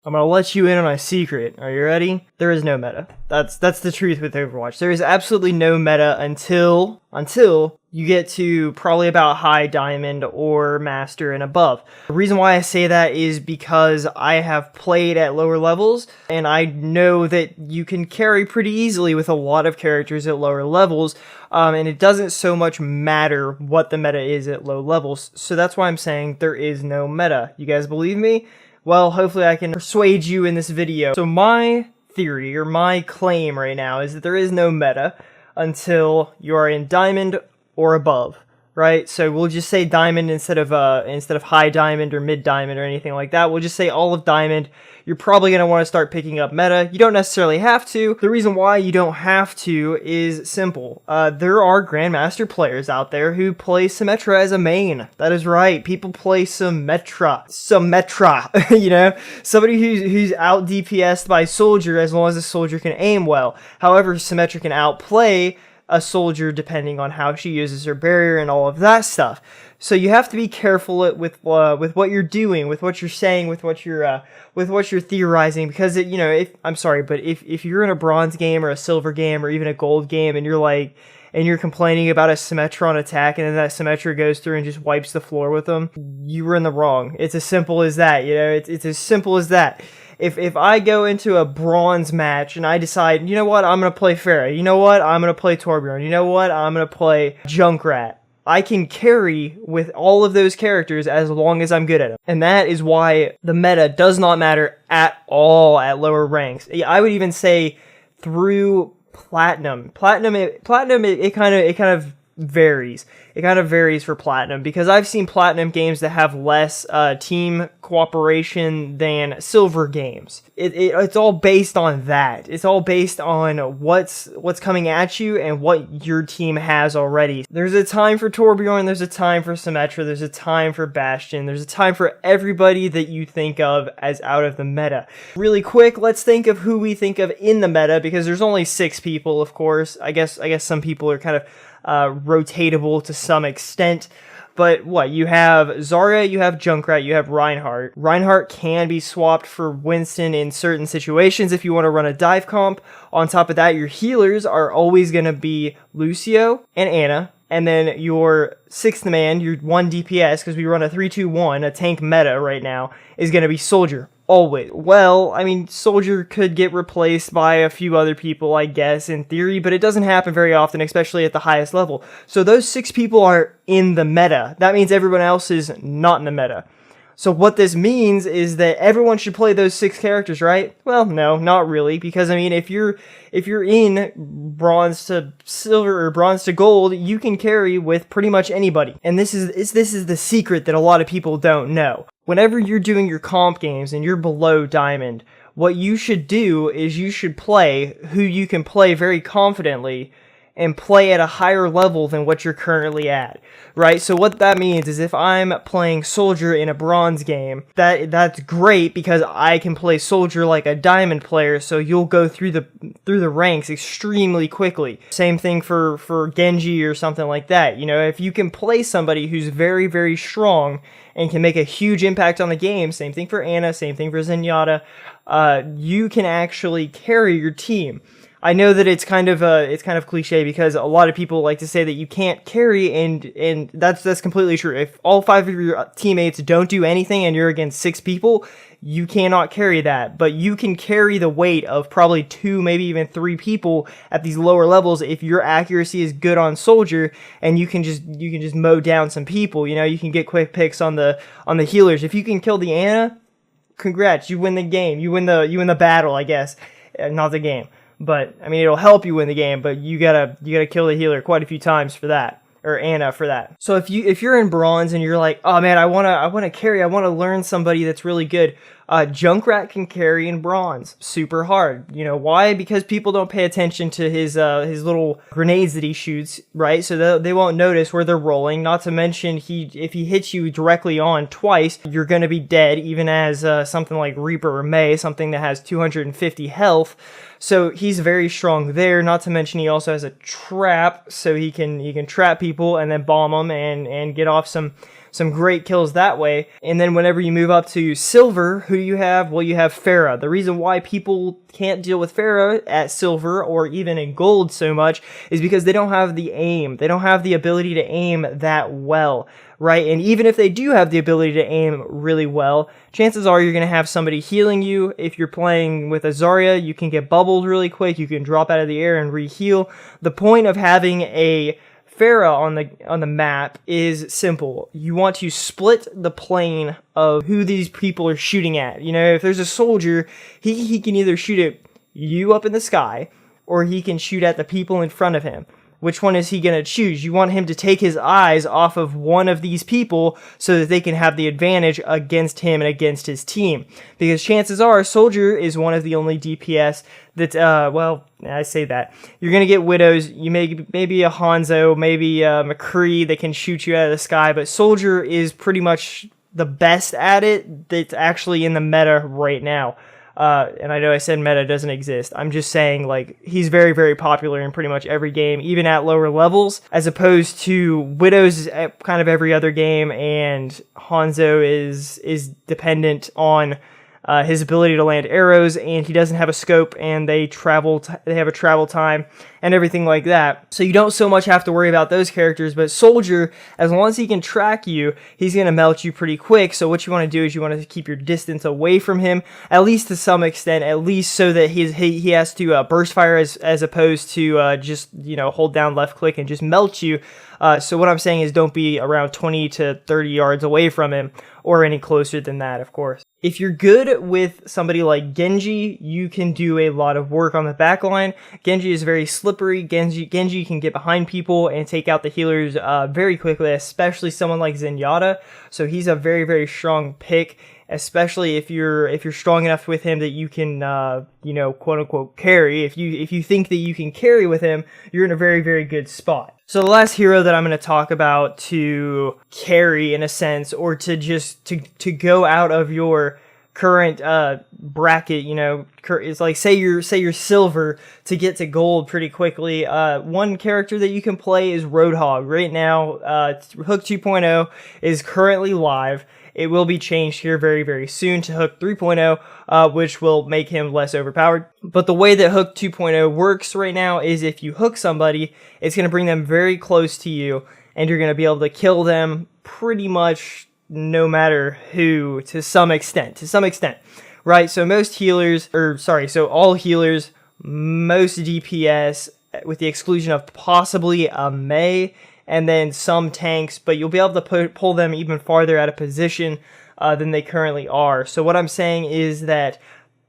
I'm gonna let you in on a secret. Are you ready? There is no meta. That's the truth with Overwatch. There is absolutely no meta until you get to probably about high diamond or master and above. The reason why I say that is because I have played at lower levels and I know that you can carry pretty easily with a lot of characters at lower levels, and it doesn't so much matter what the meta is at low levels. So that's why I'm saying there is no meta. You guys believe me? Well, hopefully I can persuade you in this video. So my theory, or my claim right now, is that there is no meta until you are in diamond or above, right? So we'll just say diamond instead of high diamond or mid diamond or anything like that. We'll just say all of diamond. You're probably going to want to start picking up meta. You don't necessarily have to. The reason why you don't have to is simple. There are Grandmaster players out there who play Symmetra as a main. That is right. People play Symmetra, you know? Somebody who's out DPS'd by Soldier as long as the Soldier can aim well. However, Symmetra can outplay a Soldier depending on how she uses her barrier and all of that stuff. So you have to be careful with what you're doing, with what you're saying, with what you're theorizing, because if you're in a bronze game or a silver game or even a gold game and you're complaining about a Symmetra on attack and then that Symmetra goes through and just wipes the floor with them, you were in the wrong. It's as simple as that, you know, it's as simple as that. If I go into a bronze match and I decide, you know what, I'm going to play Pharah, you know what, I'm going to play Torbjorn, you know what, I'm going to play Junkrat, I can carry with all of those characters as long as I'm good at them. And that is why the meta does not matter at all at lower ranks. I would even say through Platinum. It kind of varies. It kind of varies for Platinum, because I've seen Platinum games that have less team cooperation than Silver games. It's all based on that. It's all based on what's coming at you and what your team has already. There's a time for Torbjorn, there's a time for Symmetra, there's a time for Bastion, there's a time for everybody that you think of as out of the meta. Really quick, let's think of who we think of in the meta, because there's only 6 people, of course. I guess some people are kind of rotatable to some extent, but what, you have Zarya, you have Junkrat, you have Reinhardt. Reinhardt can be swapped for Winston in certain situations if you want to run a dive comp. On top of that, your healers are always going to be Lucio and Ana, and then your 6th man, your 1 DPS, because we run a 3-2-1, a tank meta right now, is going to be Soldier. Always. Well, I mean, Soldier could get replaced by a few other people, I guess, in theory, but it doesn't happen very often, especially at the highest level. So those 6 people are in the meta. That means everyone else is not in the meta. So what this means is that everyone should play those 6 characters, right? Well, no, not really, because I mean, if you're in bronze to silver or bronze to gold, you can carry with pretty much anybody. And this is the secret that a lot of people don't know. Whenever you're doing your comp games and you're below diamond, what you should do is you should play who you can play very confidently and play at a higher level than what you're currently at, right? So what that means is if I'm playing Soldier in a bronze game, that's great because I can play Soldier like a diamond player, so you'll go through the ranks extremely quickly. Same thing for Genji or something like that. You know, if you can play somebody who's very, very strong and can make a huge impact on the game, same thing for Ana, same thing for Zenyatta, you can actually carry your team. I know that it's kind of cliche because a lot of people like to say that you can't carry, and that's completely true. If all 5 of your teammates don't do anything and you're against 6 people, you cannot carry that. But you can carry the weight of probably 2, maybe even 3 people at these lower levels if your accuracy is good on Soldier, and you can just mow down some people. You know, you can get quick picks on the healers. If you can kill the Ana, congrats, you win the game. You win the battle, I guess, not the game. But I mean, it'll help you win the game, but you gotta kill the healer quite a few times for that, or Ana for that. So if you're in bronze and you're like, oh man, I wanna carry, I wanna learn somebody that's really good. Junkrat can carry in bronze super hard. You know why? Because people don't pay attention to his little grenades that he shoots, right? So they won't notice where they're rolling. Not to mention, if he hits you directly on twice, you're gonna be dead, even as something like Reaper or Mei, something that has 250 health. So he's very strong there. Not to mention he also has a trap, so he can trap people and then bomb them and get off some some great kills that way. And then whenever you move up to silver, who do you have? Well, you have Pharah. The reason why people can't deal with Pharah at silver or even in gold so much is because they don't have the aim. They don't have the ability to aim that well, right? And even if they do have the ability to aim really well, chances are you're going to have somebody healing you. If you're playing with a Zarya, you can get bubbled really quick. You can drop out of the air and re-heal. The point of having a Pharah on the map is simple. You want to split the plane of who these people are shooting at. You know, if there's a soldier, he can either shoot at you up in the sky, or he can shoot at the people in front of him. Which one is he going to choose? You want him to take his eyes off of one of these people so that they can have the advantage against him and against his team. Because chances are, Soldier is one of the only DPS that, well, I say that. You're going to get Widows, you maybe a Hanzo, maybe a McCree that can shoot you out of the sky, but Soldier is pretty much the best at it that's actually in the meta right now. And I know I said meta doesn't exist. I'm just saying, like, he's very, very popular in pretty much every game, even at lower levels, as opposed to Widows at kind of every other game, and Hanzo is dependent on his ability to land arrows, and he doesn't have a scope, and they have a travel time and everything like that. So you don't so much have to worry about those characters, but Soldier, as long as he can track you, he's going to melt you pretty quick. So what you want to do is you want to keep your distance away from him, at least to some extent, at least so that he has to burst fire as opposed to just, you know, hold down left click and just melt you. So what I'm saying is don't be around 20 to 30 yards away from him, or any closer than that, of course. If you're good with somebody like Genji, you can do a lot of work on the back line. Genji is very slippery. Genji can get behind people and take out the healers very quickly, especially someone like Zenyatta. So he's a very, very strong pick, especially if you're strong enough with him that you can, you know, quote unquote carry. If you think that you can carry with him, you're in a very, very good spot. So the last hero that I'm going to talk about to carry in a sense, or to just to go out of your current bracket, you know, it's like say you're silver to get to gold pretty quickly. One character that you can play is Roadhog. Right now, Hook 2.0 is currently live. It will be changed here very, very soon to Hook 3.0, which will make him less overpowered. But the way that Hook 2.0 works right now is if you hook somebody, it's going to bring them very close to you, and you're going to be able to kill them pretty much no matter who, to some extent, right? So all healers, most DPS, with the exclusion of possibly a Mei, and then some tanks, but you'll be able to pull them even farther out of position than they currently are. So what I'm saying is that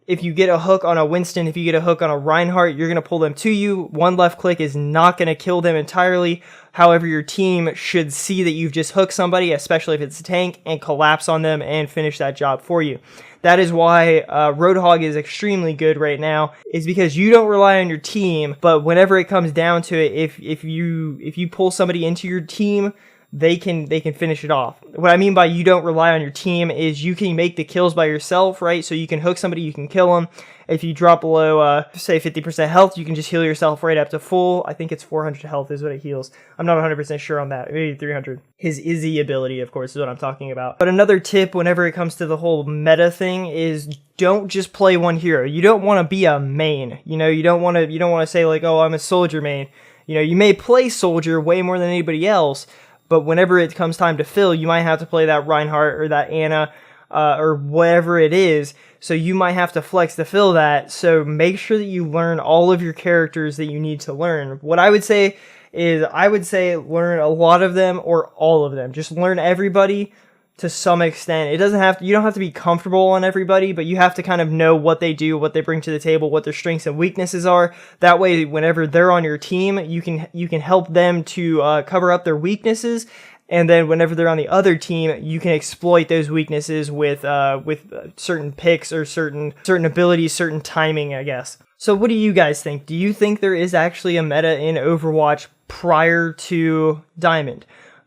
if you get a hook on a Winston, if you get a hook on a Reinhardt, you're going to pull them to you. One left click is not going to kill them entirely. However, your team should see that you've just hooked somebody, especially if it's a tank, and collapse on them and finish that job for you. That is why Roadhog is extremely good right now, is because you don't rely on your team, but whenever it comes down to it, if you pull somebody into your team, they can finish it off. What I mean by you don't rely on your team is you can make the kills by yourself, right? So you can hook somebody, you can kill them. If you drop below, say 50% health, you can just heal yourself right up to full. I think it's 400 health is what it heals. I'm not 100% sure on that. Maybe 300. His Izzy ability, of course, is what I'm talking about. But another tip whenever it comes to the whole meta thing is don't just play one hero. You don't want to be a main. You know, you don't want to say like, oh, I'm a soldier main. You know, you may play soldier way more than anybody else, but whenever it comes time to fill, you might have to play that Reinhardt or that Anna or whatever it is. So you might have to flex to fill that. So make sure that you learn all of your characters that you need to learn. What I would say is learn a lot of them or all of them. Just learn everybody to some extent. You don't have to be comfortable on everybody, but you have to kind of know what they do, what they bring to the table, what their strengths and weaknesses are. That way, whenever they're on your team, you can help them to cover up their weaknesses. And then whenever they're on the other team, you can exploit those weaknesses with certain picks or certain abilities, certain timing, I guess. So what do you guys think? Do you think there is actually a meta in Overwatch prior to Diamond?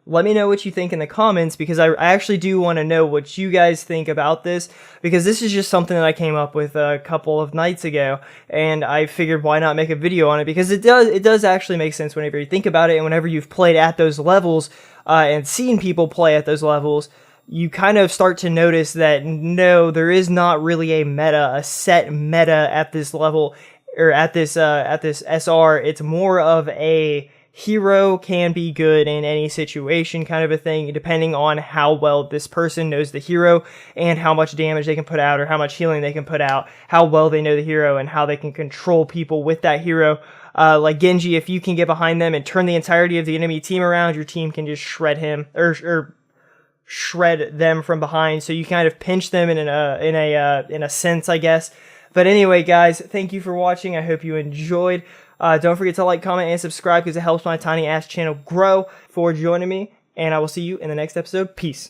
Let me know what you think in the comments, because I actually do want to know what you guys think about this, because this is just something that I came up with a couple of nights ago, and I figured why not make a video on it, because it does actually make sense whenever you think about it, and whenever you've played at those levels, and seen people play at those levels, you kind of start to notice that no, there is not really a set meta at this level, or at this SR. It's more of a hero can be good in any situation kind of a thing, depending on how well this person knows the hero and how much damage they can put out or how much healing they can put out, how well they know the hero and how they can control people with that hero. Like Genji, if you can get behind them and turn the entirety of the enemy team around, your team can just shred him, or shred them from behind. So you kind of pinch them in a sense, I guess. But anyway, guys, thank you for watching. I hope you enjoyed. Don't forget to like, comment, and subscribe because it helps my tiny ass channel grow. For joining me, and I will see you in the next episode. Peace.